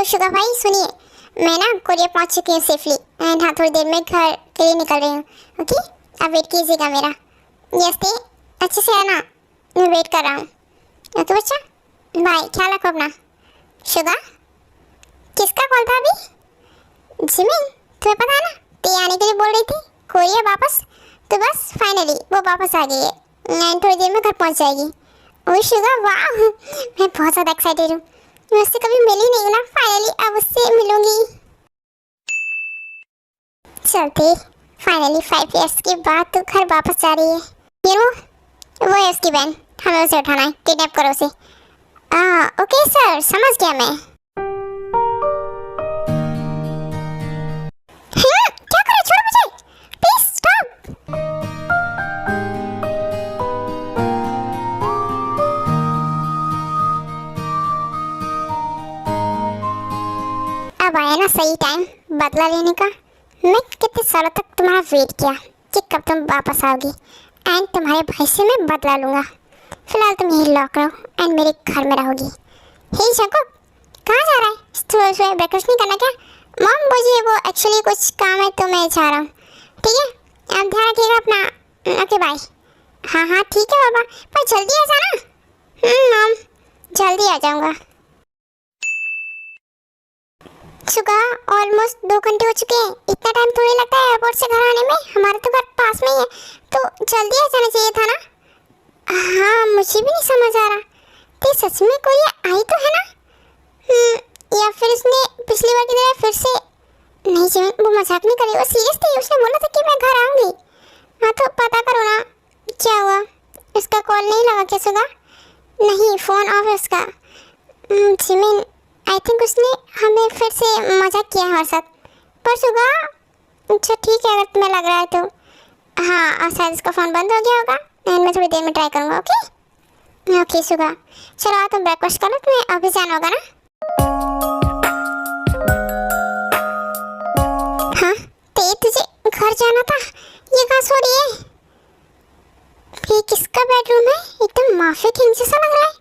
Sugar भाई सुनिए, मैं ना कोरिया पहुंच चुकी हूँ सेफली एंड हाँ थोड़ी देर में घर के लिए निकल रही हूँ। ओके, आप वेट कीजिएगा मेरा। यस थे, अच्छे से आना, मैं वेट कर रहा हूँ। ओके बच्चा, बाय, ख्याल रखो अपना। शुगर, किसका कॉल था अभी? जिमिन, तुम्हें पता है ना ते आने के लिए बोल रही थी कोरिया वापस, तो बस फाइनली वो वापस आ गई है एंड थोड़ी देर में घर पहुंच जाएगी। ओह शुगर वाह, मैं बहुत ज़्यादा एक्साइटेड हूँ। मैं उससे कभी मिली नहीं ना, फाइनली अब उससे मिलूंगी। चलते, फाइनली 5 इयर्स के बाद तो घर वापस जा रही है। यू नो, वो है उसकी बहन, हमें उसे उठाना है, किडनैप करो उसे। ओके सर, समझ गया मैं। क्या कर रहे, छोड़ो मुझे, प्लीज स्टॉप। अब आया ना सही टाइम बदला लेने का। मैं कितने सालों तक तुम्हारा वेट किया कि कब तुम वापस आओगी एंड तुम्हारे भाई से मैं बदला लूँगा। फिलहाल तुम यही लॉक रहो एंड मेरे घर में रहोगी। हे शंको, कहाँ जा रहा है? सुबह ब्रेकफास्ट नहीं करना क्या? मॉम मुझे वो एक्चुअली कुछ काम है तो मैं जा रहा हूँ। ठीक है, आप ध्यान रखिएगा अपना। Okay bye. हाँ हाँ ठीक है बाबा, पर जल्दी आ जाना। मॉम, जल्दी आ जाऊँगा। शुगर, ऑलमोस्ट 2 घंटे हो चुके हैं, इतना टाइम थोड़ी लगता है एयरपोर्ट से घर आने में, हमारा तो घर पास में ही है, तो जल्दी आ जाना चाहिए था ना। हाँ मुझे भी नहीं समझ आ रहा, तो सच में कोई आई तो है ना? या फिर उसने पिछली बार की तरह फिर से। नहीं जिमिन, वो मजाक नहीं करी, वो सीरियस थी, उसने बोला था कि मैं घर आऊँगी। हाँ तो पता करो ना क्या हुआ, उसका कॉल नहीं लगा क्या शुगर? नहीं, फ़ोन ऑफ है उसका। जिमिन, आई थिंक उसने हमें फिर से मजाक किया हमारे साथ। पर शुगर, अच्छा ठीक है अगर तुम्हें लग रहा है तो। हाँ, और शायद उसका फ़ोन बंद हो गया होगा एंड मैं थोड़ी देर में ट्राई करूँगा। ओके ओके शुगर, चलो आओ तुम ब्रेकफास्ट करो, तुम्हें अभी जाना होगा ना। हाँ ते, तुझे घर जाना था, ये कहाँ सो रही है? ये किसका बेडरूम है? एकदम माफिया किंग जैसा लग रहा है।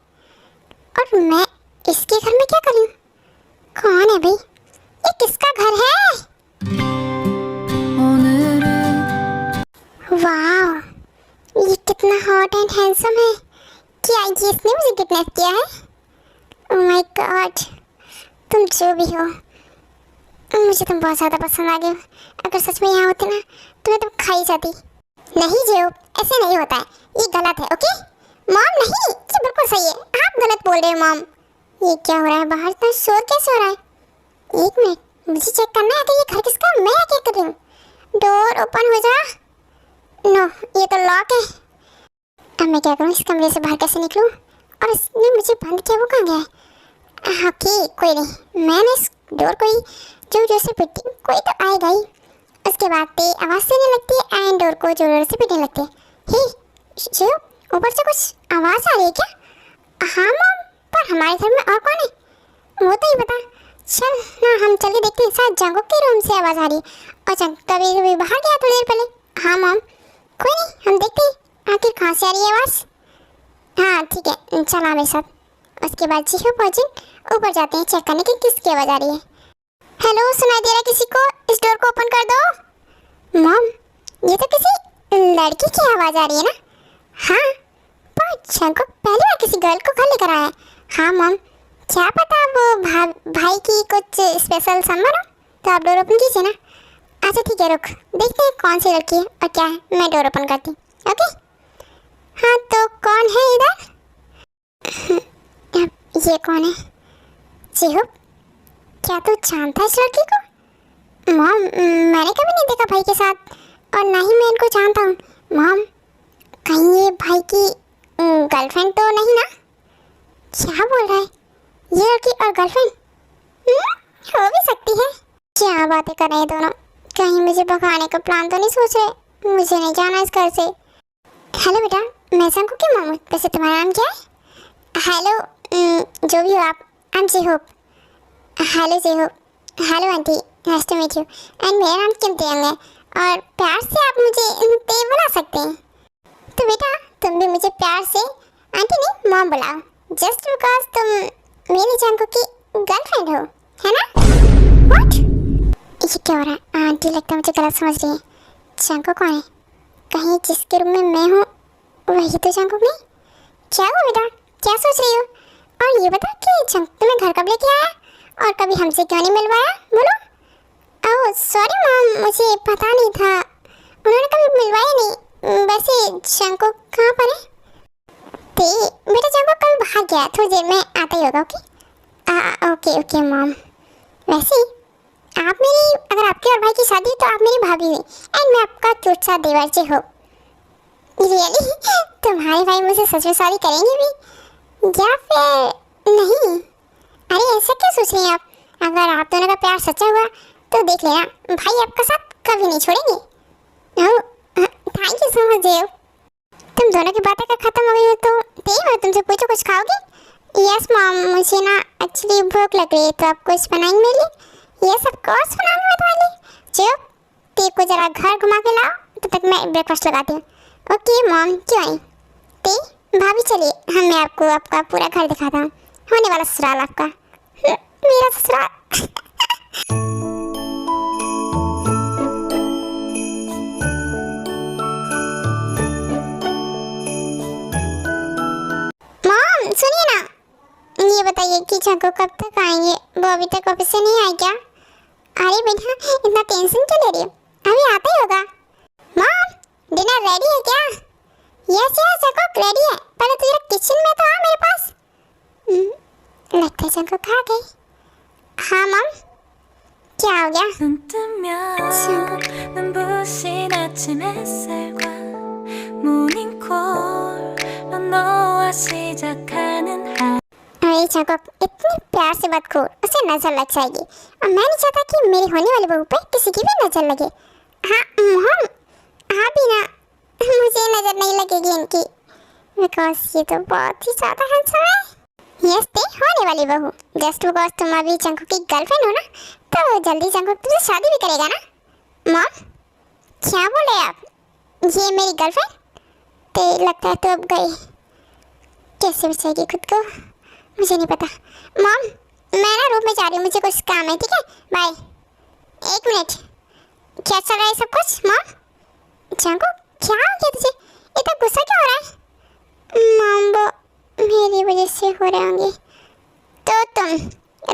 और मैं इसके घर में क्या करूँ? कौन है भाई? ये किसका घर है? वाह, ये कितना हॉट एंड हैंडसम है। क्या ये इसने मुझे किडनैप किया है? ओह माय गॉड, तुम जो भी हो, मुझे तुम बहुत ज़्यादा पसंद आ गए हो। अगर सच में यहाँ होते ना तो मैं तुम खा ही जाती। नहीं जो, ऐसे नहीं होता है, ये गलत है। ओके मॉम, नहीं ये बिल्कुल सही है, आप गलत बोल रहे हो मॉम। ये क्या हो रहा है बाहर, इतना शोर कैसे हो रहा है? एक मिनट, मुझे चेक करना है कि ये घर किसका है। मैं क्या कर रही हूँ? डोर ओपन हो जा। नो, ये तो लॉक है। अब मैं क्या करूँ, इस कमरे से बाहर कैसे निकलूँ? और इसने मुझे बंद किया, वो कहाँ गया है? ओके कोई नहीं, मैंने इस डोर को ही जोर जोर से पीटी, कोई तो आएगा ही। उसके बाद ते आवाज़ देने लगती है एंड डोर को जोर जोर से पीटने लगती है। हे जो, ऊपर से कुछ आवाज़ आ रही है क्या? हाँ मॉम, पर हमारे घर में और कौन है वो तो ही बता। चल ना हम चलिए देखते हैं, शायद जंगों के रूम से आवाज़ आ रही है और जंग कभी बाहर गया थोड़ी देर पहले। हाँ मॉम, कोई नहीं, हम देखते हैं आखिर कहाँ से आ रही है आवाज़। हाँ ठीक है, चल आ मेरे साथ। उसके बाद जीहू पहुँचे, ऊपर जाते हैं चेक करने की किसकी आवाज़ आ रही है। हेलो, सुनाई दे रहा है किसी को? इस डोर को ओपन कर दो। मॉम, ये तो किसी लड़की की आवाज़ आ रही है ना? हाँ, पर जंगो पहली बार किसी गर्ल को घर लेकर आया है। हाँ मॉम, क्या पता वो भाई की कुछ स्पेशल समन हो, तो आप डोर ओपन कीजिए ना। अच्छा ठीक है, रुक देखते हैं कौन सी लड़की है और क्या है। मैं डोर ओपन करती हूँ। ओके हाँ, तो कौन है इधर? ये कौन है? जीहू, क्या तू जानता है इस लड़की को? मॉम, मैंने कभी नहीं देखा भाई के साथ और ना ही मैं इनको जानता हूँ। मॉम, कहीं ये भाई की गर्लफ्रेंड तो नहीं ना? क्या बोल रहा है, ये लड़की और गर्लफ्रेंड? हो भी सकती है। क्या बातें कर रहे हैं दोनों, कहीं मुझे भगाने का प्लान तो नहीं सोच रहे? मुझे नहीं जाना इस घर से। हेलो बेटा, मैं शंकु की मॉम हूँ, वैसे तुम्हारा नाम क्या है? हेलो, जो भी हो आप, I am Jihu. Hello Jihu. Hello aunty, nice to meet you. And मेरा नाम किम तेयंग है और प्यार से आप मुझे ते बुला सकते हैं। तो बेटा तुम भी मुझे प्यार से आंटी नहीं मॉम बुलाओ, जस्ट बिकॉज तुम मेरी जंगू की गर्लफ्रेंड हो। है ना? व्हाट? ये क्या हो रहा है? आंटी लगता है मुझे गलत समझ रही है। जंगकुक कौन है? कहीं जिसके रूम में मैं हूँ वही तो जंगकुक नहीं? क्या हुआ बेटा? क्या सोच रही हो? और ये बता कि जंगकुक तुम्हें घर कब लेके आया और कभी हमसे क्यों नहीं मिलवाया? बोलो। ओह सॉरी मॉम, मुझे पता नहीं था, उन्होंने कभी मिलवाया नहीं। वैसे जंगकुक कहाँ पर है? बेटा जंगकुक कल बाहर गया, थोड़ी देर में आता ही होगा। Okay okay mom. वैसे आप मेरी, अगर आपके और भाई की शादी है तो आप मेरी भाभी हुई एंड मैं आपका क्यूट सा देवर हो। रियली? तुम्हारे भाई मुझे सच में शादी करेंगे भी या फिर नहीं? अरे ऐसा क्या सोच रही हैं आप? अगर आप दोनों का प्यार सच्चा हुआ तो देख लेना, भाई आपका साथ कभी नहीं छोड़ेंगे। Oh thank you so much Dev. तुम दोनों की बातें अगर खत्म हो गई हो तो देव मैं तुमसे पूछो, कुछ खाओगे? यस मॉम, मुझे ना एक्चुअली भूख लग रही है, तो आप कुछ बनाएंगे मेरे लिए? यस ऑफ कोर्स बनाऊंगी मैं तुम्हारे लिए। चुप, देव को जरा घर घुमा के लाओ, तब तक मैं ब्रेकफास्ट लगाती हूँ। ओके मॉम, क्यों आई? भाभी चलिए, मैं आपको आपका पूरा घर दिखाता हूँ, होने वाला ससुराल आपका। मेरा ससुराल। मॉम सुनिए ना, ये बताइए कि जंगकुक कब तक आएंगे? वो अभी तक ऑफिस से नहीं आए क्या? अरे बेटा इतना टेंशन क्यों ले रही हो, अभी आता ही होगा। मॉम डिनर रेडी है क्या? यस यस जंगकुक रेडी है, पहले तो जरा किचन में तो आ मेरे पास। लगता है जंगकुक आ गई। हाँ मॉम, क्या हो गया? 눈 뜨면 눈부신 아침 햇살과 모닝콜로 너와 시작하는 하루. अरे जंगकुक इतनी प्यार से मत खोल, उसे नजर लग जाएगी और मैं नहीं चाहता कि मेरी होने वाली बहू पे किसी की भी नजर लगे। हाँ मॉम, आप भी ना, मुझे नजर नहीं लगेगी इनकी, बिकॉज ये तो बहुत ही ज्यादा हैंडसम है। यस ते होने वाली बहू, जस्ट बिकॉज तुम अभी जंगकुक की गर्लफ्रेंड हो ना, तो जल्दी जंगकुक तुमसे शादी भी करेगा ना। मॉम क्या बोल रहे आप? ये मेरी गर्लफ्रेंड? ते लगता है तो अब गई, कैसे बचाएगी खुद को मुझे नहीं पता। मॉम मैं ना रूम में जा रही हूँ, मुझे कुछ काम है, ठीक है बाय। एक मिनट, क्या चल रहा है सब कुछ? मॉम जंगकुक क्या हो गया तुझे, इतना गुस्सा क्यों हो रहा है? मॉम वो मेरी वजह से हो रहे होंगे, तो तुम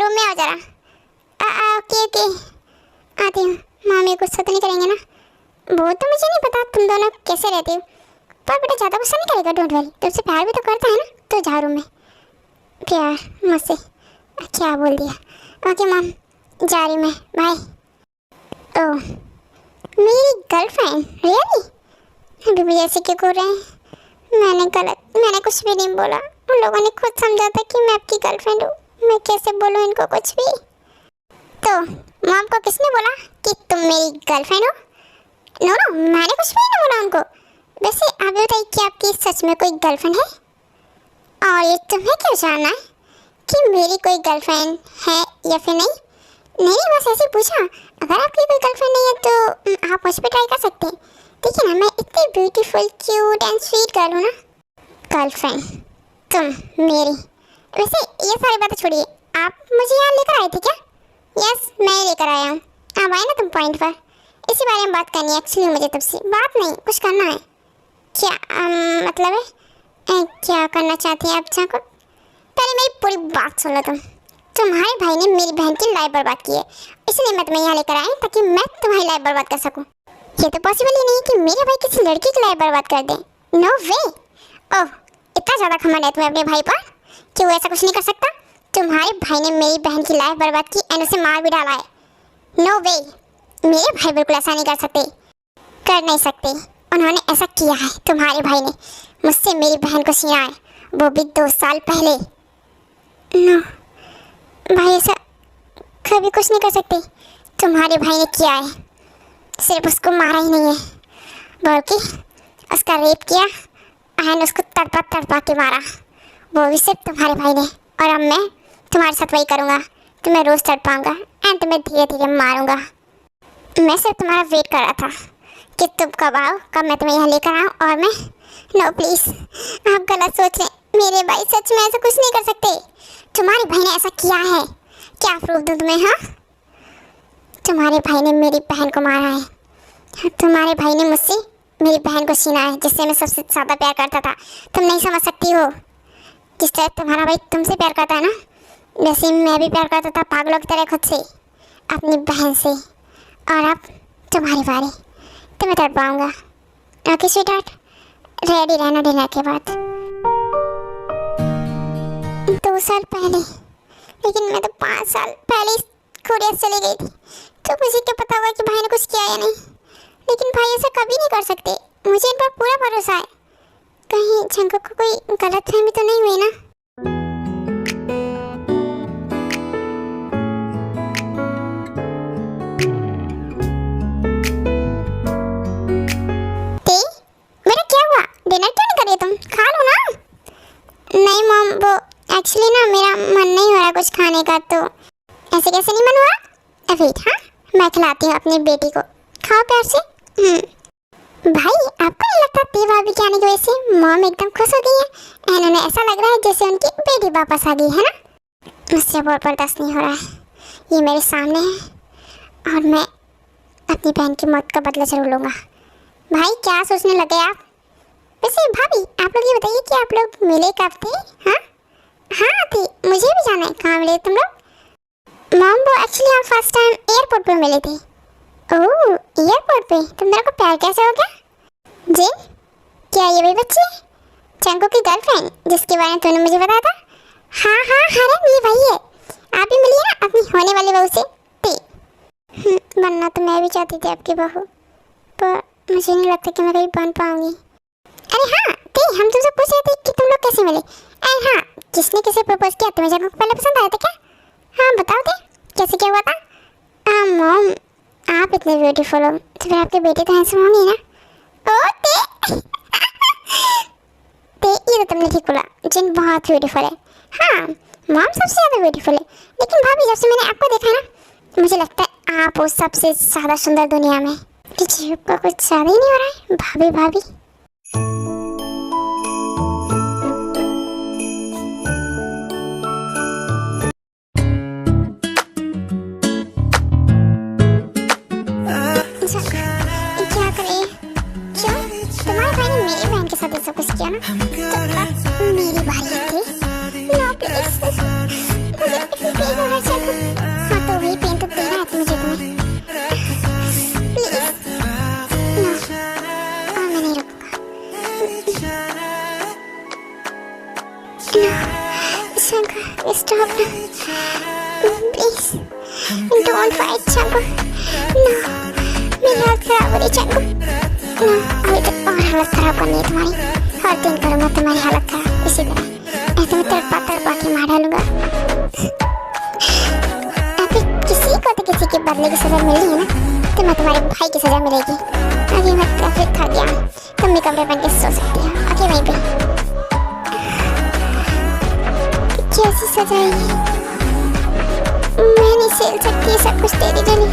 रूम में आओ जरा। ओके ओके आती हूँ। मम्मी गुस्सा तो नहीं करेंगे ना? वो तो मुझे नहीं पता तुम दोनों कैसे रहते हो, पर बेटा ज़्यादा गुस्सा नहीं करेगा, डोंट वरी, तुमसे प्यार भी तो करता है ना, तो जाओ रूम में। प्यार मुझसे? क्या बोल दिया? ओके मॉम जा रही मैं, बाय। ओह मेरी गर्लफ्रेंड? रियली? अभी भी ऐसे क्यों कर रहे हैं? मैंने कुछ भी नहीं बोला, उन लोगों ने खुद समझा था कि मैं आपकी गर्लफ्रेंड हूँ, मैं कैसे बोलूँ इनको कुछ भी? तो मॉम को किसने बोला कि तुम मेरी गर्लफ्रेंड हो? नो नो मैंने कुछ भी नहीं बोला उनको। वैसे आप बताइए कि आपकी सच में कोई गर्लफ्रेंड है? और ये तुम्हें क्यों जानना है कि मेरी कोई गर्लफ्रेंड है या फिर नहीं? नहीं बस ऐसे पूछा, अगर आपकी कोई गर्लफ्रेंड नहीं है तो आप मुझ पर ट्राई कर सकते हैं, ठीक है ना? मैं इतनी beautiful cute and sweet girl हूँ ना। गर्लफ्रेंड तुम मेरी? वैसे ये सारी बातें छोड़िए, आप मुझे यहाँ लेकर आए थे क्या? यस मैं लेकर आया हूँ। अब आए ना तुम पॉइंट पर, इसी बारे में बात करनी है एक्चुअली मुझे तुमसे। बात नहीं, कुछ करना है। क्या मतलब है? क्या करना चाहती हैं आप जंगकुक? पहले मेरी पूरी बात सुन लो तुम। तुम्हारे भाई ने मेरी बहन की लाइफ बर्बाद की है, इसलिए मैं तुम्हें यहाँ लेकर आई ताकि मैं तुम्हारी लाइफ बर्बाद कर सकूँ। ये तो पॉसिबल ही नहीं कि मेरे भाई किसी लड़की की लाइफ बर्बाद कर दे। नो वे। ओह इतना ज़्यादा घमंड है तुम्हें अपने भाई पर कि वो ऐसा कुछ नहीं कर सकता? तुम्हारे भाई ने मेरी बहन की लाइफ बर्बाद की एंड उसे मार भी डाला है। नो वे, मेरे भाई बिल्कुल ऐसा नहीं कर सकते, कर नहीं सकते। उन्होंने ऐसा किया है, तुम्हारे भाई ने मुझसे मेरी बहन को छीना है, वो भी 2 साल पहले। नो भाई ऐसा कभी कुछ नहीं कर सकते, तुम्हारे भाई ने किया है। सिर्फ उसको मारा ही नहीं है बल्कि उसका रेप किया एंड उसको तड़पा के मारा, वो भी सिर्फ तुम्हारे भाई ने। और अब मैं तुम्हारे साथ वही करूँगा, तुम्हें रोज़ तड़पाऊँगा एंड तुम्हें धीरे धीरे मारूँगा। मैं सिर्फ तुम्हारा वेट कर रहा था कि तुम कब आओ, कब मैं तुम्हें यहाँ लेकर आऊँ। और मैं नो प्लीज़, आप गलत सोच रहे हैं, मेरे भाई सच में ऐसा कुछ नहीं कर सकते। तुम्हारे भाई ने ऐसा किया है, क्या प्रूफ दूँ तुम्हें? हाँ, तुम्हारे भाई ने मेरी बहन को मारा है। तुम्हारे भाई ने मुझसे मेरी बहन को छीना है, जिससे मैं सबसे ज़्यादा प्यार करता था। तुम नहीं समझ सकती हो। जिस तरह तुम्हारा भाई तुमसे प्यार करता है ना, वैसे मैं भी प्यार करता था पागलों की तरह खुद से, अपनी बहन से। और अब तुम्हारी बारी, तुम्हें तड़पाऊंगा। ओके स्वीटहार्ट, रेडी रहना डिनर के बाद। 2 साल पहले, लेकिन मैं तो 5 साल पहले कोरिया चली गई थी, तो मुझे क्या पता होगा कि भाई ने कुछ किया या नहीं। लेकिन भाई ऐसा कभी नहीं कर सकते, मुझे इन पर पूरा भरोसा है। कहीं जंगकुक को कोई गलतफहमी तो नहीं हुई ना? बेटा क्या हुआ? डिनर क्यों नहीं कर रही तुम? खा लो ना। नहीं मॉम, वो एक्चुअली ना मेरा मन नहीं हो रहा कुछ खाने का। तो ऐसे कैसे नहीं मन हो रहा? वेट, हाँ मैं खिलाती हूँ अपनी बेटी को, खाओ प्यार से। भाई आपको नहीं लगता ती भाभी के आने की वजह से मॉम एकदम खुश हो गई है? एंड उन्हें ऐसा लग रहा है जैसे उनकी बेटी वापस आ गई है ना? मुझसे और बर्दाश्त नहीं हो रहा है। ये मेरे सामने है और मैं अपनी बहन की मौत का बदला जरूर लूँगा। भाई क्या सोचने लगे आप? वैसे भाभी आप लोग ये बताइए कि आप लोग मिले कब थे? हाँ हाँ थे, मुझे भी जाना है। कहाँ मिले तुम लोग? मॉम वो एक्चुअली हम फर्स्ट टाइम एयरपोर्ट पे मिले थे। ओह एयरपोर्ट पे? तुम दोनों को प्यार कैसे हो गया? जिन, क्या ये वही बच्ची चंको की गर्लफ्रेंड जिसके बारे में तूने मुझे बताया था? हाँ हाँ हरम, ये वही है। आप भी मिली ना अपनी होने वाली बहू से? बनना तो मैं भी चाहती थी आपकी बहू, पर मुझे नहीं लगता कि मैं कभी बन पाऊंगी। अरे हाँ थे, हम तुमसे पूछ रहे थे कि तुम लोग कैसे मिले। एंड हाँ, किसने किसे प्रपोज किया? तुम्हें जंको पहले पसंद आया था क्या? हाँ बताओ थे, कैसे क्या हुआ था? मॉम आप इतने ब्यूटीफुल हो तो फिर आपके बेटे तो हैंडसम होंगे ना? ओ ते ये तो तुमने ठीक बोला, जिन बहुत ब्यूटीफुल है। हाँ मॉम सबसे ज़्यादा ब्यूटीफुल है, लेकिन भाभी जब से मैंने आपको देखा ना, मुझे लगता है आप वो सबसे ज़्यादा सुंदर दुनिया में। कि आपका कुछ ज़्यादा ही नहीं हो रहा है भाभी भाभी। क्या करें? क्यों? तुम्हारे भाई ने मेरी बहन के साथ ऐसा कुछ किया ना, तो अब मेरी बारी थी। नो प्लीज, मुझे पेन हो रहा है। हाँ तो वही पेन तो देना है मुझे तुम्हें। प्लीज नो, और मैं नहीं रुकूंगा। No Shankar, stop please, don't fight Shankar. No मेरी हालत खराब हो रही चंको। नो अभी तो और हालत खराब करनी है तुम्हारी। हर दिन करूँगा तुम्हारी हालत खराब इसी तरह। ऐसे मैं तड़पा के मार डालूंगा। अभी किसी को तो किसी के बदले की सजा मिली है ना, तो मैं तुम्हारे भाई की सजा मिलेगी। अभी मैं काफी थक गया, तुम भी कपड़े पहन के सो सकती हो आके वहीं पे। कैसी सजा है ये? मैं नहीं झेल सकती सब कुछ तेरी जनी।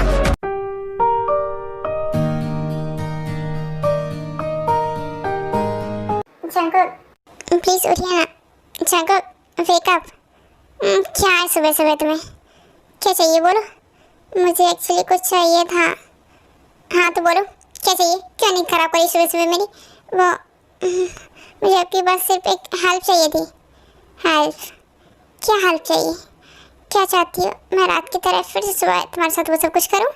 जंकुक प्लीज उठिए ना। Jungkook wake up. क्या है सुबह सुबह तुम्हें? क्या चाहिए बोलो? मुझे एक्चुअली कुछ चाहिए था। हाँ तो बोलो क्या चाहिए? क्यों नहीं खराब करी सुबह सुबह मेरी? वो मुझे आपकी बस सिर्फ एक हेल्प चाहिए थी। हेल्प? क्या हेल्प चाहिए? क्या चाहती हो? मैं रात की तरह फिर से सुबह तुम्हारे साथ वो सब कुछ करूँ?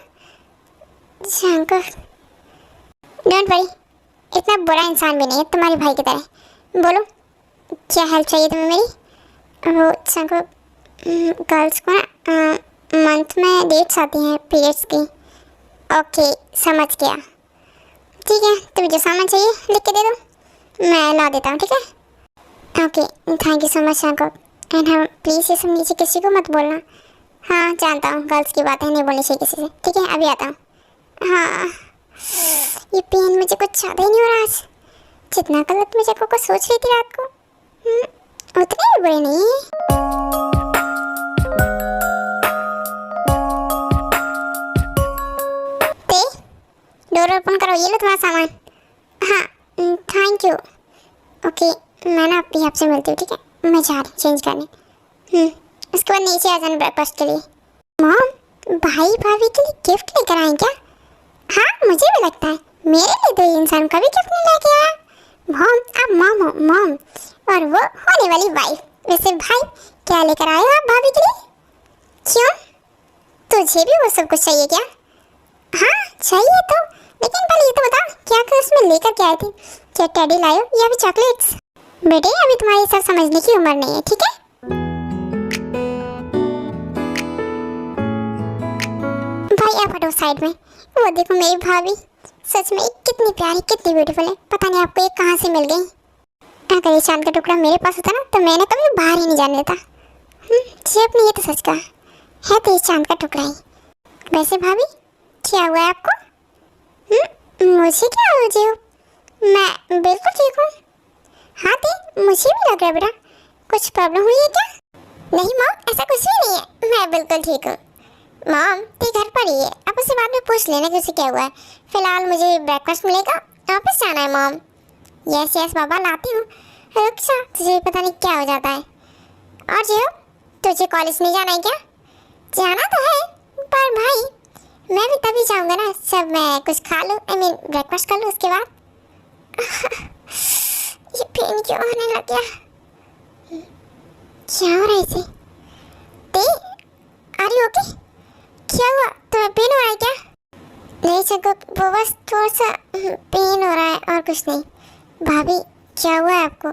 जंकुक डोंट वरी, इतना बुरा इंसान भी नहीं है तुम्हारे भाई की तरह। बोलो क्या हेल्प चाहिए तुम्हें मेरी? वो जंकुक गर्ल्स को ना मंथ में डेट्स आती हैं पीरियड्स की। ओके समझ गया। ठीक है, तुम्हें जो सामान चाहिए लिख के दे दो, मैं ला देता हूँ। ठीक है okay, thank you so much Shankar. And हाँ प्लीज़ ये सब नीचे किसी को मत बोलना। हाँ जानता हूँ गर्ल्स की बातें नहीं बोलनी चाहिए किसी से। ठीक है अभी आता हूँ। हाँ ये पेन मुझे कुछ ज़्यादा ही नहीं हो रहा आज। जितना गलत मुझे को सोच रही थी रात को, उतने भी बुरे नहीं है। डोर ओपन करो, ये लो तुम्हारा सामान। हाँ थैंक यू। ओके मैं ना आपसे मिलती हूँ। ठीक है मैं जा रही हूँ चेंज करने। उसके बाद नीचे आ जाना ब्रेकफास्ट के लिए। मॉम, भाई भाभी के लिए गिफ्ट लेकर आए क्या? हाँ, मुझे भी लगता है मेरे लिए तो ये इंसान कभी गिफ्ट नहीं लेके आया। मॉम, आप मॉम हो, मॉम, और वो होने वाली वाइफ। वैसे भाई, क्या लेकर आए हो आप भाभी के लिए? क्यों, तुझे भी वो सब कुछ चाहिए क्या? हाँ चाहिए तो, लेकिन पहले ये तो बता क्या कर उसमें लेकर के आए थे? क्या टेडी लाए हो या फिर चॉकलेट्स? बेटे, अभी तुम्हारी सब समझने की उम्र नहीं है, ठीक है? भाई आप हटो साइड में। वो देखो मेरी भाभी, सच में कितनी प्यारी, कितनी ब्यूटीफुल है। पता नहीं आपको ये कहाँ से मिल गई। अगर ये चांद का टुकड़ा मेरे पास होता ना तो मैंने कभी बाहर ही नहीं जाने देता। जी आपने ये तो सच कहा है, तो ये चांद का टुकड़ा ही। वैसे भाभी, क्या हुआ है आपको? मुझे क्या हो जी? मैं बिल्कुल ठीक हूँ। हाँ दी, मुझे भी लग रहा है बेटा, कुछ प्रॉब्लम हुई है क्या? नहीं मॉम, ऐसा कुछ भी नहीं है, मैं बिल्कुल ठीक हूँ। मॉम, ते घर पर ही है, आप उससे बाद में पूछ लेना कि उसे क्या हुआ है। फिलहाल मुझे ब्रेकफास्ट मिलेगा, ऑफिस जाना है मॉम। यस यस बाबा, लाती हूँ। रुक जा, तुझे पता नहीं क्या हो जाता है। और जो तुझे कॉलेज नहीं जाना है क्या? जाना तो है, पर भाई मैं भी तभी जाऊँगा ना जब मैं कुछ खा लूँ, आई मीन ब्रेकफास्ट कर लूँ उसके बाद। ये पेन क्यों होने लग गया? क्या हो रहा है इसे? ते, आर यू ओके? क्या हुआ, तुम्हें पेन हो रहा है क्या? नहीं चंको, वो बस थोड़ा सा पेन हो रहा है और कुछ नहीं। भाभी, क्या हुआ है आपको?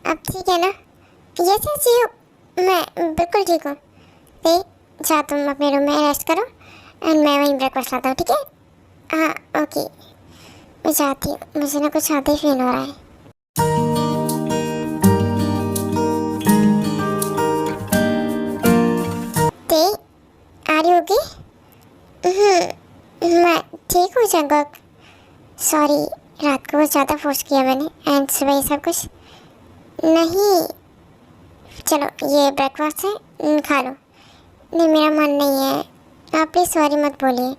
अब ठीक है ना? यस यस जी, मैं बिल्कुल ठीक हूँ। ते, जा तुम अपने रूम में रेस्ट करो एंड मैं वहीं ब्रेकफास्ट लाता हूँ, ठीक है? हाँ ओके, मैं जाती हूँ, मुझे ना कुछ ज़्यादा ही फील हो रहा है। ते, आर यू ओके? मैं ठीक हूँ जंगक। सॉरी, रात को बहुत ज़्यादा फोर्स किया मैंने एंड सुबह ये सब कुछ नहीं। चलो ये ब्रेकफास्ट है, खा लो। नहीं मेरा मन नहीं है, आप प्लीज़ सॉरी मत बोलिए।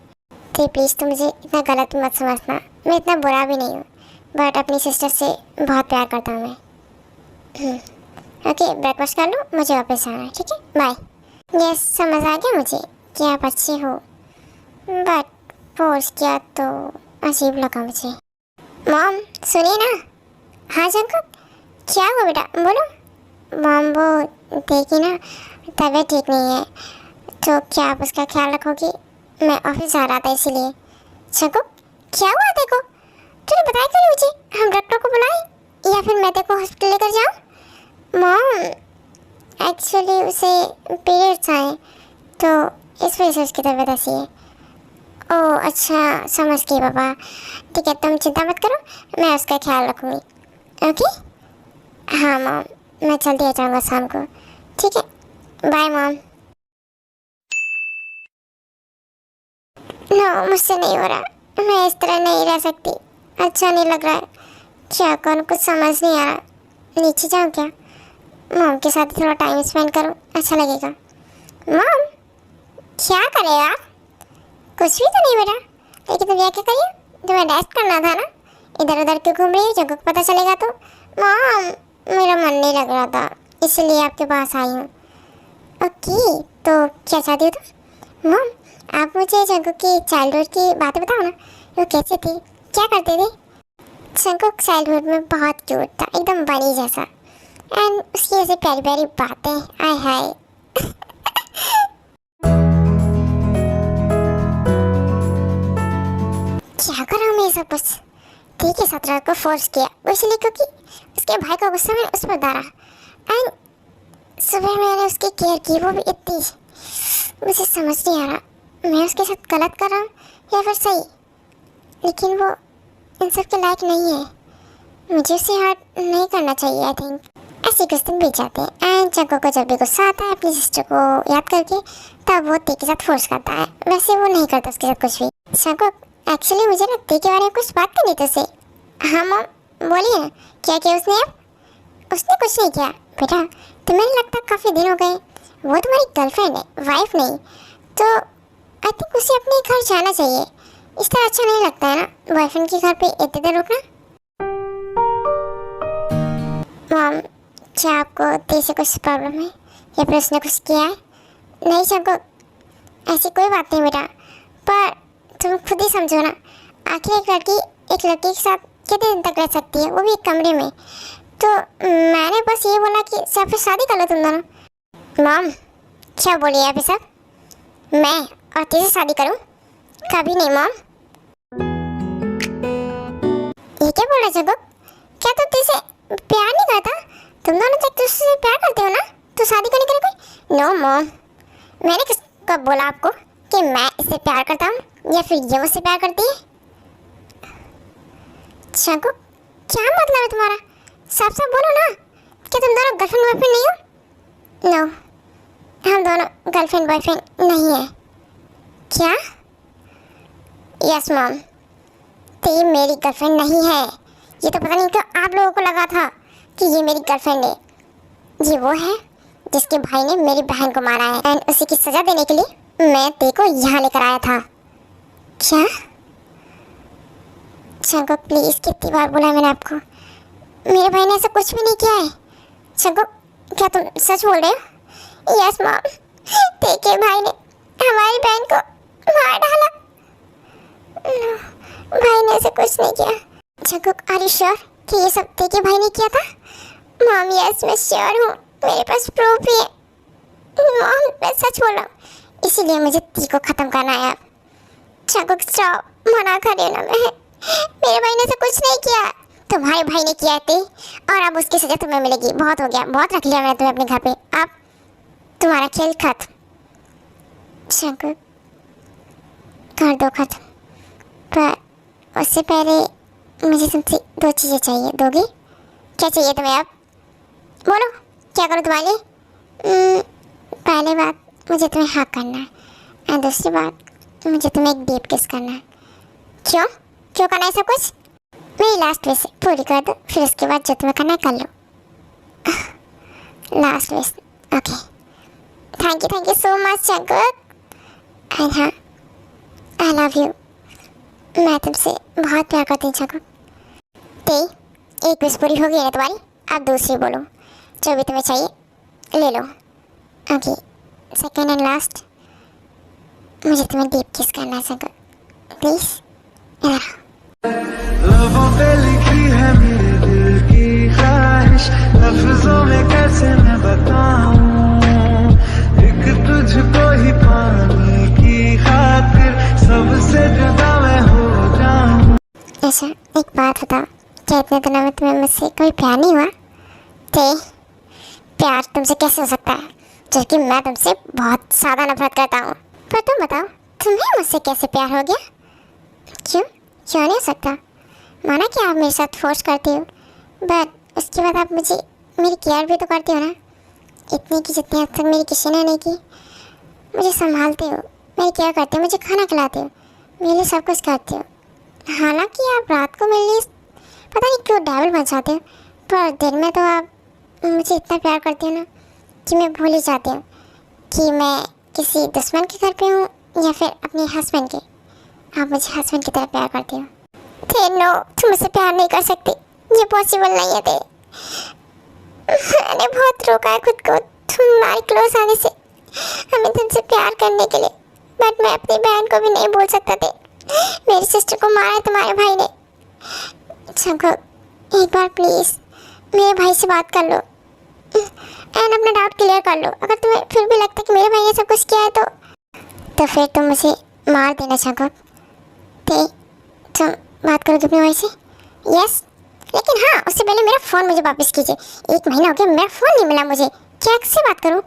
तो प्लीज़ तुम मुझे इतना गलत मत समझना, मैं इतना बुरा भी नहीं हूँ, बट अपनी सिस्टर से बहुत प्यार करता हूँ मैं। ओके, ब्रेकफास्ट कर लो, मुझे वापस जाना है, ठीक है? बाय। यस, समझ आ गया मुझे कि आप अच्छे हो, बट फोर्स किया तो अजीब लगा मुझे। मॉम सुनिए ना। हाँ जंकु, क्या हुआ बेटा, बोलो। मॉम वो देखिए ना, तबीयत ठीक नहीं है, तो क्या आप उसका ख्याल रखोगी? मैं ऑफिस जा रहा था इसीलिए। जंकु, क्या हुआ देखो? तूने बताया क्यों नहीं मुझे? हम डॉक्टर को बुलाएं या फिर मैं तेरे को हॉस्पिटल लेकर जाऊँ? मॉम, एक्चुअली उसे पीरियड्स आए तो इस वजह से उसकी तबीयत ऐसी है। ओह अच्छा, समझ गई पापा। ठीक है, तुम चिंता मत करो, मैं उसका ख्याल रखूँगी। ओके? हाँ मॉम, मैं जल्दी आ जाऊँगा शाम को, ठीक है? Bye mom. नो, मुझसे नहीं हो रहा, मैं इस तरह नहीं रह सकती, अच्छा नहीं लग रहा है। क्या करूँ, कुछ समझ नहीं आ रहा। नीचे जाऊँ क्या? मॉम के साथ थोड़ा टाइम स्पेंड करूँ, अच्छा लगेगा। मॉम, क्या कर रहे हो आप? कुछ भी तो नहीं बेटा, लेकिन तुम क्या करिए, तुम्हें रेस्ट करना था ना, इधर उधर क्यों घूम रही हो? जब पता चलेगा तो। मॉम, मेरा मन नहीं लग रहा था, इसलिए आपके पास आई हूँ। ओके, तो क्या चाहती हो तुम? मॉम, आप मुझे जंकु की चाइल्डहुड की बातें बताओ ना, वो कैसे थी, क्या करते थे? जंकु चाइल्डहुड में बहुत क्यूट था, एकदम बनी जैसा, एंड उसकी ऐसी प्यारी प्यारी बातें, आय हाय। क्या कर रहा हूँ मैं सब कुछ? ठीक है, 17 को फोर्स किया इसलिए क्योंकि उसके भाई का गुस्सा मैंने उस पर उतारा, एंड सुबह मैंने उसकी केयर की, वो भी इतनी। मुझे समझ नहीं आ रहा मैं उसके साथ गलत कर रहा हूँ या फिर सही, लेकिन वो इन सब के लायक नहीं है, मुझे उसे हर्ट नहीं करना चाहिए। आई थिंक ऐसे कुछ दिन बीत जाते हैं एंड जंकु को जब भी गुस्सा आता है अपनी सिस्टर को याद करके, तब वो ते के साथ फोर्स करता है। वैसे वो नहीं करता उसके साथ कुछ भी। जंकु, एक्चुअली मुझे ना ते के बारे में कुछ बात करनी थी उससे। हाँ मॉम, बोलिए ना, क्या किया उसने? अब उसने कुछ नहीं किया बेटा, तुम्हें लगता काफ़ी दिन हो गए, वो तुम्हारी गर्लफ्रेंड है, वाइफ नहीं, तो आई थिंक उसे अपने घर जाना चाहिए। इस तरह अच्छा नहीं लगता है ना बॉयफ्रेंड के घर पे इतने देर रुकना। मॉम, क्या आपको ते से कुछ प्रॉब्लम है या फिर उसने कुछ किया है? नहीं जंकु, ऐसी कोई बात नहीं बेटा, पर तुम खुद ही समझो ना, आखिर एक लड़की के साथ कितने दिन तक रह सकती है, वो भी एक कमरे में। तो मैंने बस ये बोला कि सब फिर शादी कर लो तुम दोनों। मॉम क्या बोली है अभी सब? मैं और तेरे शादी करूं? कभी नहीं मॉम। ये क्या बोल रहा जगो? क्या तुम तेरे प्यार नहीं करता? तुम दोनों तो एक दूसरे से प्यार करते हो ना, तो शादी करने के लिए कोई? नो मॉम, मैंने किस कब बोला आपको कि मैं इससे प्यार करता हूँ या फिर ये मुझसे प्यार करती है? जगो क्या मतलब है तुम्हारा? साफ साफ बोलो ना, क्या तुम दोनों गर्लफ्रेंड बॉयफ्रेंड नहीं हो? नो, हम दोनों गर्लफ्रेंड बॉयफ्रेंड नहीं है। क्या? यस मॉम, ते मेरी गर्लफ्रेंड नहीं है। ये तो पता नहीं क्यों आप लोगों को लगा था कि ये मेरी गर्लफ्रेंड है। ये वो है जिसके भाई ने मेरी बहन को मारा है, एंड उसी की सजा देने के लिए मैं ते को यहाँ लेकर आया था। क्या? शंको प्लीज, कितनी बार बोला मैंने आपको, मेरे भाई ने ऐसा कुछ भी नहीं किया है। शंको क्या तुम सच बोल रहे हो? यस मॉम, ते के भाई ने हमारी बहन को मार डाला। भाई ने ऐसा कुछ नहीं किया। शंको आर यू श्योर कि ये सब ते के भाई ने किया था? मॉम यस, मैं श्योर हूँ, मेरे पास प्रूफ भी है। मॉम मैं सच बोल रहा हूँ, इसीलिए मुझे ती को खत्म करना है अब। शंको स्टॉप, मना कर रही हूँ ना मैं, मेरे भाई ने ऐसा कुछ नहीं किया। तुम्हारे भाई ने किया थे और अब उसकी सजा तुम्हें मिलेगी। बहुत हो गया, बहुत रख लिया मैंने तुम्हें अपने घर पे, अब तुम्हारा खेल खत्म। शंकर कर दो खत्म, पर उससे पहले मुझे तुमसे 2 चीज़ें चाहिए। दोगे? क्या चाहिए तुम्हें? अब बोलो, क्या करूँ तुम्हारे लिए? पहली बात मुझे तुम्हें हक करना है, और दूसरी बात मुझे तुम्हें एक डीप किस करना है। क्यों क्यों करना है सब कुछ? मेरी लास्ट विश पूरी कर दो, फिर उसके बाद जो तुम्हें करना है कर लो। Last wish, okay. Thank you so much Shankar. And हाँ, आई लव यू। मैं तुमसे बहुत प्यार करती हूँ शंकर। ते एक विश पूरी हो गई है तुम्हारी, अब दूसरी बोलो, जो भी तुम्हें चाहिए ले लो। ओके, सेकेंड एंड लास्ट, मुझे तुम्हें डीप किस करना है शंकर, प्लीज़। लबों पे लिखी है मेरे दिल की ख्वाहिश, लफ्जों में कैसे मैं बताऊं, एक तुझको ही पाने की खातिर सबसे जुदा मैं हो जाऊं। अच्छा एक बात बताओ, क्या इतने दिनों में तुम्हें मुझसे कोई प्यार नहीं हुआ? ते प्यार तुमसे कैसे हो सकता है जबकि मैं तुमसे बहुत ज़्यादा नफरत करता हूँ? पर तुम बताओ, तुम्हें मुझसे कैसे प्यार हो गया? क्यों नहीं हो सकता? माना कि आप मेरे साथ फोर्स करते हो, बट उसके बाद आप मुझे मेरी केयर भी तो करते हो ना, इतनी कि जितनी हद तक मेरी किसी ने नहीं की। मुझे संभालते हो, मेरी केयर करते हो, मुझे खाना खिलाते हो, मेरे लिए सब कुछ करते हो। हालांकि आप रात को मेरे लिए पता नहीं क्यों डेविल बन जाते हो, पर दिन में तो आप मुझे इतना प्यार करते हो ना कि मैं भूल ही जाती हूँ कि मैं किसी दुश्मन के घर पे हूँ या फिर अपने हस्बैंड के। आप मुझे हस्बैंड की तरह प्यार करते हो। थे नो, तुम मुझसे प्यार नहीं कर सकते, ये पॉसिबल नहीं है। थे मैंने बहुत रोका है खुद को तुम्हारे क्लोज आने से, हमें तुमसे प्यार करने के लिए, बट मैं अपनी बहन को भी नहीं बोल सकता थे। मेरी सिस्टर को मारा है तुम्हारे भाई ने। शंकर एक बार प्लीज़ मेरे भाई से बात कर लो एंड अपना डाउट क्लियर कर लो। अगर तुम्हें फिर भी लगता है कि मेरे भाई ने सब कुछ किया है तो फिर तुम मुझे मार देना शंकर। तुम बात करोगे अपने भाई से? यस, लेकिन हाँ उससे पहले मेरा फ़ोन मुझे वापस कीजिए। 1 महीना हो गया मेरा फ़ोन नहीं मिला मुझे, क्या से बात करूँ?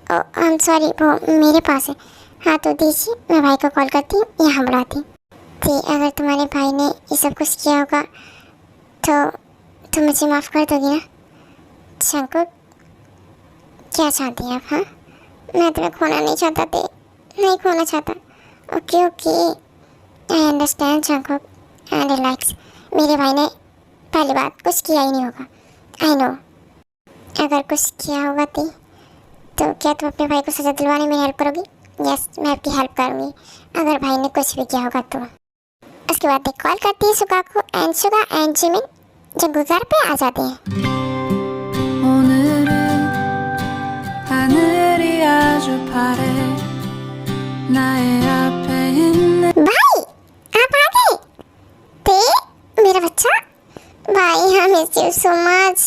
आई एम सॉरी, वो मेरे पास है। हाँ तो दीजिए, मैं भाई को कॉल करती हूँ, यहाँ बुलाती हूँ। तो अगर तुम्हारे भाई ने ये सब कुछ किया होगा तो तुम मुझे माफ़ कर दोगी ना? शंकर क्या चाहती हैं आप? हाँ मैं तुम्हें खोना नहीं चाहता थे, नहीं खोना चाहता। Okay I understand Shankar and relax. मेरे भाई ने पहली बात कुछ किया ही नहीं होगा, आई नो। अगर कुछ किया होगा तो क्या तुम अपने भाई को सज़ा दिलवाने में हेल्प करोगी? यस, मैं आपकी हेल्प करूँगी अगर भाई ने कुछ भी किया होगा तो। उसके बाद एक कॉल करती है सुगा को, एंड सुगा एंड जिमिन जब घर पे आ जाते हैं। 오늘은 하늘이 아주 파래 나의 앞에 있는 भाई आप आ गए ते मेरा बच्चा भाई हाँ मिस यू सो मच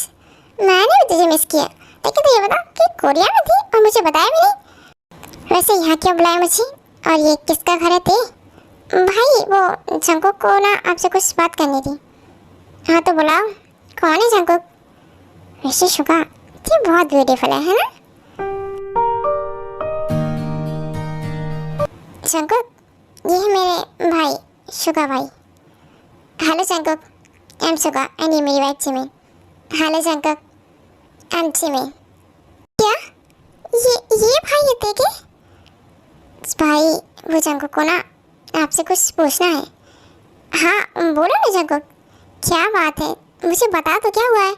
मैंने भी तुझे मिस किया लेकिन तू ये बता कि कोरिया में थी और मुझे बताया भी नहीं वैसे यहाँ क्यों बुलाया मुझे और ये किसका घर है ते भाई वो जंकुक को ना आपसे कुछ बात करनी थी हाँ तो बुलाओ कौन है जंकुक वैसे शुगा ये बहुत ब्यूटीफुल है ना जंकुक ये है मेरे भाई शुगा भाई hello Jungkook I am Suga and ये मेरी wife Jimin hello Jungkook I am Jimin क्या ये भाई है देखे भाई वो जंकुक को ना आपसे कुछ पूछना है हाँ बोलो ना जंकुक क्या बात है मुझे बता तो क्या हुआ है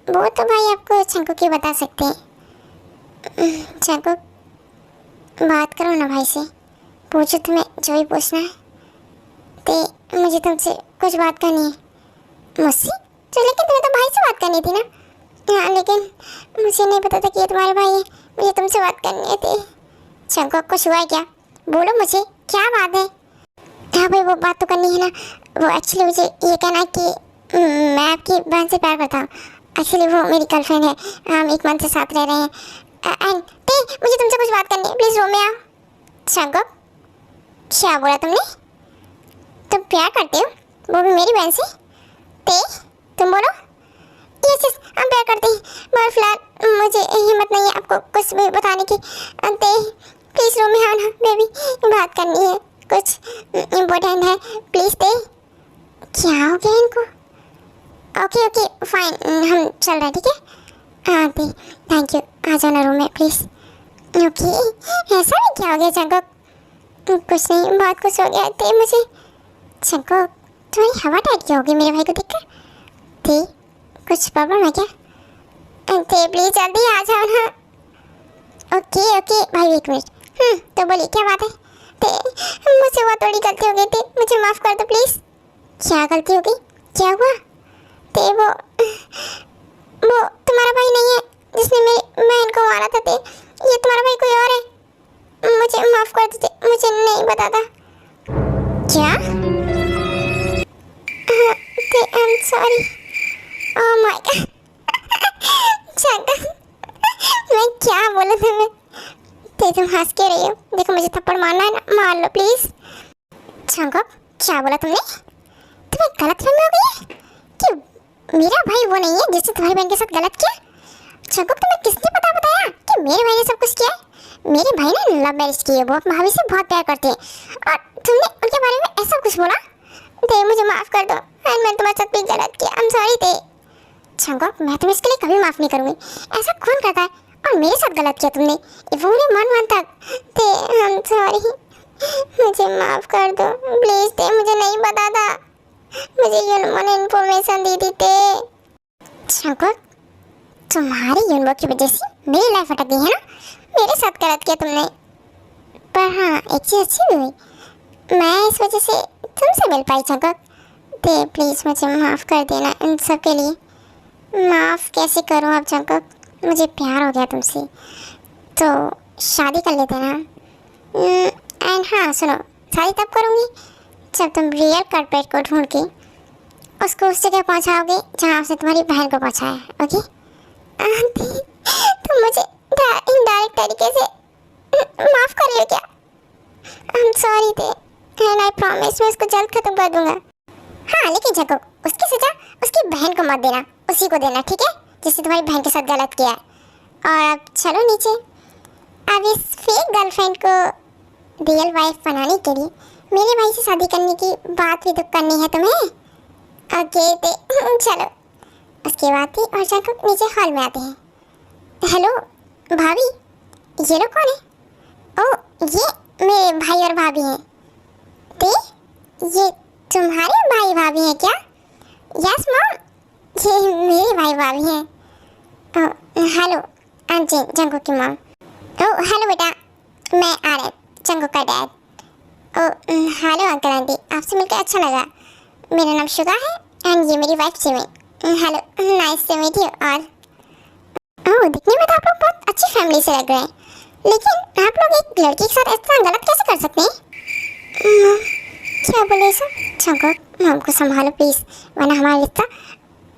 वो तो भाई आपको जंकुक ही बता सकते हैं जंकुक बात करो ना भाई से पूछो तुम्हें जो भी पूछना है तो मुझे तुमसे कुछ बात करनी है मुझसे तो लेकिन तुम्हें तो भाई से बात करनी थी ना हाँ लेकिन मुझे नहीं पता था कि ये तुम्हारे भाई है मुझे तुमसे बात करनी थी जंकुक कुछ हुआ है क्या बोलो मुझे क्या बात है हाँ भाई वो बात तो करनी है ना वो एक्चुअली मुझे ये कहना है कि मैं आपकी बहन से प्यार करता हूँ एक्चुअली वो मेरी गर्लफ्रेंड है हम एक मंथ से साथ रह रहे हैं एंड ते मुझे तुमसे कुछ बात करनी है प्लीज़ रूम में आओ जंकुक क्या बोला तुमने तुम प्यार करते हो वो भी मेरी बहन से ते तुम बोलो यस हम प्यार करते हैं मगर फिलहाल मुझे हिम्मत नहीं है आपको कुछ भी बताने की ते प्लीज़ रूम में आओ ना बेबी बात करनी है कुछ इम्पोर्टेंट है प्लीज़ ते क्या हो गया इनको ओके ओके फाइन हम चल रहे हैं ठीक है हाँ ते थैंक यू आ जाना रूम में प्लीज़ ओके ऐसा भी क्या हो गया जंकुक कुछ नहीं बहुत कुछ हो गया ते मुझे जंकुक तुम्हारी हवा टाइट क्यों होगी मेरे भाई को देखकर ते कुछ प्रॉब्लम है क्या ते प्लीज़ जल्दी आ जाओ ना ओके ओके भाई एक मिनट तो बोलिए क्या बात है ते मुझसे बहुत बड़ी गलती हो गई थी मुझे माफ़ कर दो प्लीज़ क्या गलती हो गई क्या हुआ ते वो तुम्हारा भाई नहीं है जिसने मेरी बहन को मारा था ते ये तुम्हारा भाई कोई और है मुझे माफ़ कर दो मुझे नहीं पता था क्या ते I am sorry oh my God मैं क्या बोला तुम्हें ते तुम हंस के रही हो देखो मुझे थप्पड़ मारना है ना मार लो प्लीज़ जंकुक क्या बोला तुमने तुम्हें गलत फहमी हो गई है कि मेरा भाई वो नहीं है जिसने तुम्हारी बहन के साथ गलत किया जंकुक तुम्हें किसने बताया कि मेरे भाई ने सब कुछ किया है मेरे भाई ने लव मैरिज की है वो भाभी से बहुत प्यार करते हैं और तुमने उनके बारे में ऐसा कुछ बोला ते मुझे माफ़ कर दो मैंने तुम्हारे साथ भी गलत किया आई एम सॉरी ते जंकुक मैं तुम्हें इसके लिए कभी माफ़ नहीं करूँगी ऐसा कौन करता है और मेरे साथ गलत किया तुमने वो मेरे मन तक ते आई एम सॉरी मुझे माफ़ कर दो प्लीज़ ते मुझे नहीं पता था मुझे यूनबो ने इन्फॉर्मेशन दी थी ते जंकुक तुम्हारी यूनबो की वजह से मेरी लाइफ अटक गई है ना मेरे साथ गलत किया तुमने पर हाँ एक चीज़ अच्छी भी हुई मैं इस वजह से तुमसे मिल पाई जंकुक ते प्लीज़ मुझे माफ़ कर देना इन सब के लिए माफ़ कैसे करूँ अब जंकुक मुझे प्यार हो गया तुमसे तो शादी कर लेते ना एंड हाँ सुनो शादी तब करूँगी जब तुम रियल कल्प्रेट को ढूंढ के उसको उस जगह पहुँचाओगे जहाँ उसने तुम्हारी बहन को पहुँचाया ओके तुम मुझे इनडायरेक्ट तरीके से माफ़ कर रही हो क्या आई एम सॉरी ते एंड आई प्रॉमिस मैं उसको जल्द खत्म कर दूंगा हाँ लेकिन जंकुक उसकी सजा उसकी बहन को मत देना उसी को देना ठीक है जिसने तुम्हारी बहन के साथ गलत किया है और अब चलो नीचे अब इस फेक गर्लफ्रेंड को रियल वाइफ बनाने के लिए मेरे भाई से शादी करने की बात भी तो करनी है तुम्हें ओके ते चलो उसके बाद ही और जंकुक नीचे हॉल में आते हैं हेलो भाभी ये लोग कौन है ओह ये मेरे भाई और भाभी हैं ते ये तुम्हारे भाई भाभी हैं क्या यस मॉम ये मेरे भाई भाभी हैं हेलो आई एम जंकुक की मॉम ओह हेलो बेटा मैं आरत जंकुक का dad oh hello uncle aunty आपसे मिलकर अच्छा लगा मेरा नाम शुगा है एंड ये मेरी wife Jimin hello nice to meet you और ओह दिखने में तो आप लोग बहुत अच्छी फैमिली से लग रहे हैं लेकिन आप लोग एक लड़की के साथ इतना गलत कैसे कर सकते हैं? क्या बोले सब? जंगकुक, मॉम को संभालो प्लीज, वरना हमारा रिश्ता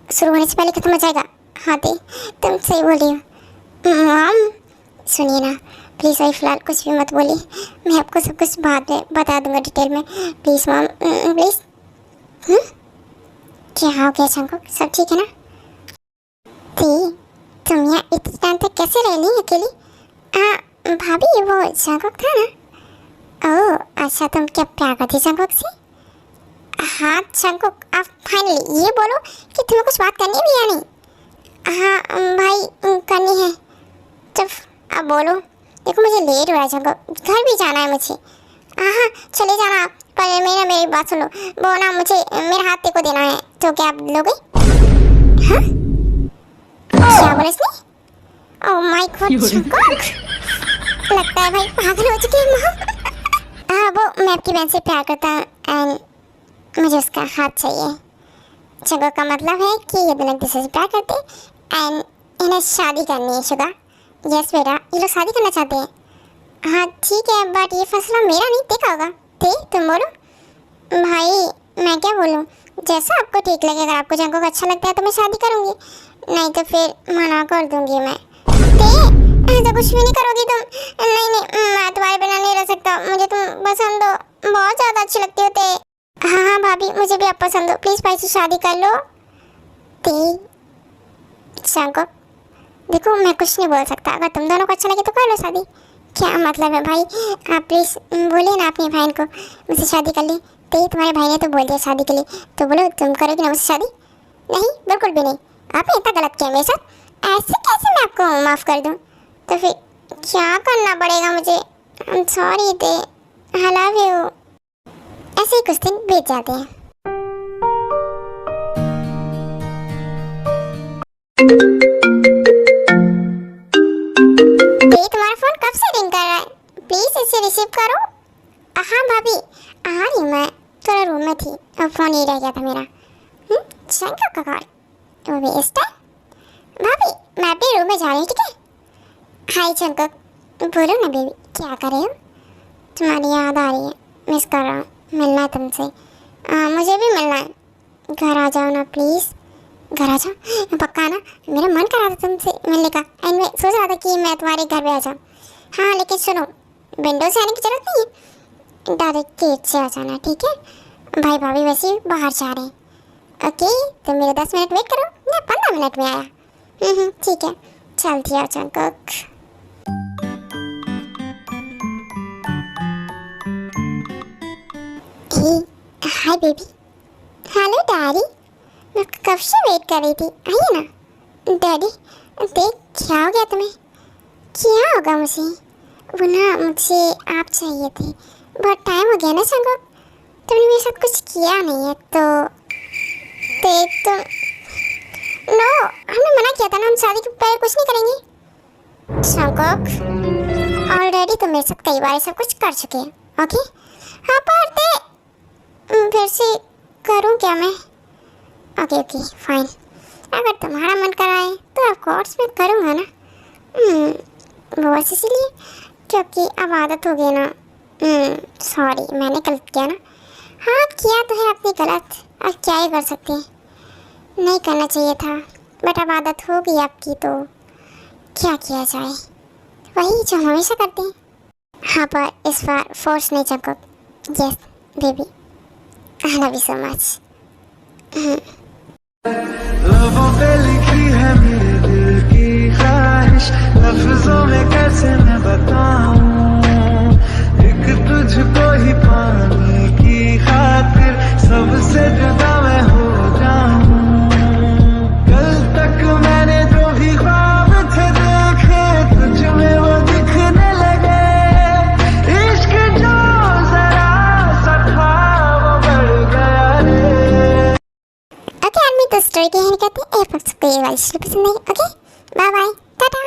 शुरू होने से पहले खत्म हो जाएगा। हाँ दे, तुम सही बोल रही हो। मॉम सुनिए ना प्लीज़, अभी फ़िलहाल कुछ भी मत बोलिए, मैं आपको सब कुछ बाद में बता दूंगा डिटेल में। Please mom, please. क्या हो गया जंगकुक, सब ठीक है ना? दी, तुम यहाँ इतने टाइम तक कैसे रह ली अकेली? भाभी वो जंगकुक था ना? ओह अच्छा, तुम क्या प्यार करती जंगकुक से? हाँ जंगकुक, आप फाइनली ये बोलो कि तुम्हें कुछ बात करनी है भी या नहीं? हाँ भाई करनी है। चुप, अब बोलो। देखो मुझे लेट हो रहा है जंगकुक, घर भी जाना है मुझे। हाँ चले जाना, पर मेरी बात सुनो। वो ना मुझे मेरा हाथ तेको देना है, तो क्या आप लोगे? हाँ क्या बोला इसने? ओह माय गॉड जंगकुक, लगता है भाई पागल हो चुकी है माँ। हाँ वो मैं आपकी बहन से प्यार करता हूँ एंड मुझे उसका हाथ चाहिए। जंगकुक का मतलब है कि ये दोनों एक दूसरे से प्यार करते हैं एंड इन्हें शादी करनी है। शुगा यस बेटा, ये लोग शादी करना चाहते हैं। हाँ ठीक है, बट ये फैसला मेरा नहीं, देखा होगा। तुम बोलो। भाई मैं क्या बोलूँ, जैसा आपको ठीक लगे। अगर आपको जंगकुक अच्छा लगता है तो मैं शादी करूँगी, नहीं तो फिर मना कर दूँगी मैं। ऐसा कुछ भी नहीं करोगी तुम? नहीं मैं तुम्हारे बिना नहीं रह सकता, मुझे तुम पसंद हो, बहुत ज़्यादा अच्छी लगती हो। हाँ भाभी, मुझे भी आप पसंद हो, प्लीज़ भाई से शादी कर लो। जंगकुक देखो, मैं कुछ नहीं बोल सकता, अगर तुम दोनों को अच्छा लगे तो कर लो शादी। क्या मतलब है भाई, आप प्लीज़ बोलिए ना अपनी बहन को मुझसे शादी कर ले। तुम्हारे भाई ने तो बोल दिया शादी के लिए, तो बोलो तुम करोगे ना मुझसे शादी? नहीं बिल्कुल भी नहीं, आपने इतना गलत किया मेरे साथ, ऐसे कैसे मैं आपको माफ़ कर दूँ? तो फिर क्या करना पड़ेगा मुझे? I am sorry they, I love you. ऐसे ही कुछ दिन बीत जाते हैं। तुम्हारा फोन कब से रिंग कर रहा है? प्लीज इसे रिसीव करो। हाँ भाभी आ रही हूँ, मैं थोड़ा रूम में थी और फोन ही रह गया था मेरा। जंगकुक का कॉल, वो भी इस टाइम? भाभी मैं अपने रूम में जा रही हूँ, ठीक है? हाय जंगकुक, बोलो ना बेबी, क्या कर रहे हो? तुम्हारी याद आ रही है, मिस कर रहा हूँ, मिलना है तुमसे। मुझे भी मिलना है, घर आ जाओ ना प्लीज़, घर आ जाओ पक्का ना। मेरा मन कर रहा था तुमसे मिलने का एंड मैं सोच रहा था कि मैं तुम्हारे घर पे आ जाऊँ। हाँ लेकिन सुनो, विंडो से आने की जरूरत नहीं है, डायरेक्ट गेट से आ जाना, ठीक है? भाई भाभी वैसे ही बाहर जा रहे हैं। ओके तो मेरे 10 मिनट वेट करो, मैं 15 मिनट में आया। ठीक है, चलती है Jungkook. Hi baby. Hello daddy, मैं कब से वेट कर रही थी, आइए ना। डैडी देख, क्या हो गया तुम्हें? क्या होगा मुझे? वो ना मुझे आप चाहिए थे, बहुत टाइम हो गया ना जंगकुक, तुमने मेरे साथ कुछ किया नहीं है तो देख तुम। नो, हमने मना किया था ना, हम शादी के पहले कुछ नहीं करेंगे। जंगकुक ऑलरेडी तुम मेरे साथ कई बार सब कुछ कर चुके हैं, ओके? हाँ पर फिर से करूँ क्या मैं? ओके फाइन, अगर तुम्हारा मन कर रहा है तो ऑफ कोर्स मैं करूँगा ना। बस इसीलिए क्योंकि अब आदत हो गई ना। सॉरी मैंने गलत किया ना। हाँ किया तो है आपने गलत, अब क्या ही कर सकते हैं, नहीं करना चाहिए था, बट अब आदत हो गई आपकी तो क्या किया जाए, वही जो हम हमेशा करते हैं। हाँ पर इस बार फोर्स नहीं Jungkook. Yes baby, I love you so much. लबों पे लिखी है मेरे दिल की ख्वाहिश, लफ्जों में कैसे मैं बताऊं, एक तुझको ही पाने की खातिर सबसे जुदा मैं हो जाऊं। कल तक मैंने जो भी ख्वाब थे देखे, तुझ में वो दिखने लगे, इश्क जो जरा सा था वो बढ़ गया रे। ओके आदमी तो स्टोरी की है कहते हैं, वाली पसंद आई। Okay bye bye, Tata.